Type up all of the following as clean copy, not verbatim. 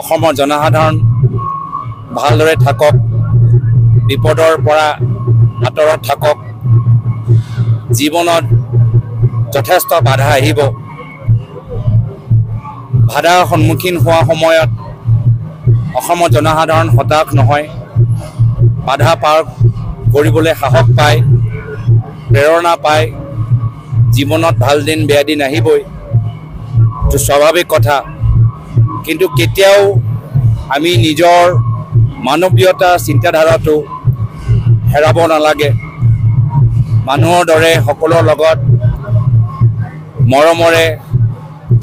অসমৰ জনসাধাৰণ ভালদৰে থাকক, বিপদৰ পৰা আঁতৰত থাকক। জীৱনত যথেষ্ট বাধা আহিব। বাধাৰ সন্মুখীন হোৱা সময়ত অসমৰ জনসাধাৰণ হতাশ নহয়, বাধা পাৰ কৰিবলৈ সাহস পায়, প্ৰেৰণা পায়। জীৱনত ভাল দিন বেয়া দিন আহিবই, এইটো স্বাভাৱিক কথা। কিন্তু কেতিয়াও আমি নিজৰ মানৱীয়তা চিন্তাধাৰাটো হেৰাব নালাগে। মানুহৰ দৰে সকলোৰ লগত মৰমৰে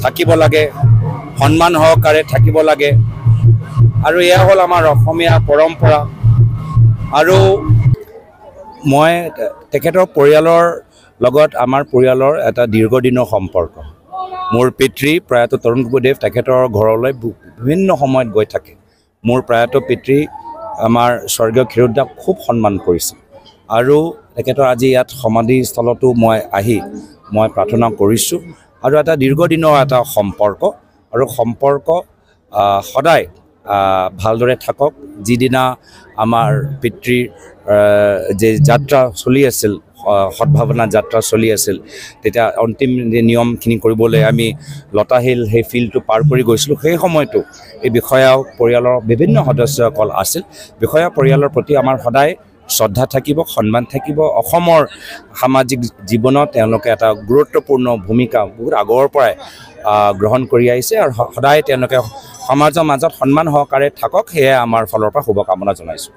থাকিব লাগে, সন্মান সহকাৰে থাকিব লাগে। আৰু এয়া হ'ল আমাৰ অসমীয়া পৰম্পৰা। আৰু মই তেখেতৰ পৰিয়ালৰ লগত আমাৰ পৰিয়ালৰ এটা দীৰ্ঘদিনৰ সম্পৰ্ক। মোৰ পিতৃ প্ৰয়াত তৰুণ গগৈদেৱ তেখেতৰ ঘৰলৈ বিভিন্ন সময়ত গৈ থাকে। মোৰ প্ৰয়াত পিতৃ আমাৰ স্বৰ্গীয় ক্ষীৰোদক খুব সন্মান কৰিছিল। আৰু তেখেতৰ আজি ইয়াত সমাধিস্থলতো মই প্ৰাৰ্থনা কৰিছোঁ। আৰু এটা দীৰ্ঘদিনৰ এটা সম্পৰ্ক, আৰু সম্পৰ্ক সদায় ভালদৰে থাকক। যিদিনা আমাৰ পিতৃৰ যে যাত্ৰা চলি আছিল, সদ্ভাৱনা যাত্ৰা চলি আছিল, তেতিয়া অন্তিম নিয়মখিনি কৰিবলৈ আমি লতাশিল সেই ফিল্ডটো পাৰ কৰি গৈছিলোঁ। সেই সময়তো এই বিষয়া পৰিয়ালৰ বিভিন্ন সদস্যসকল আছিল। বিষয়া পৰিয়ালৰ প্ৰতি আমাৰ সদায় শ্ৰদ্ধা থাকিব, সন্মান থাকিব। অসমৰ সামাজিক জীৱনত তেওঁলোকে এটা গুৰুত্বপূৰ্ণ ভূমিকা বহুত আগৰ পৰাই গ্ৰহণ কৰি আহিছে, আৰু সদায় তেওঁলোকে সমাজৰ মাজত সন্মান সহকাৰে থাকক। সেয়াই আমাৰ ফালৰ পৰা শুভকামনা জনাইছোঁ।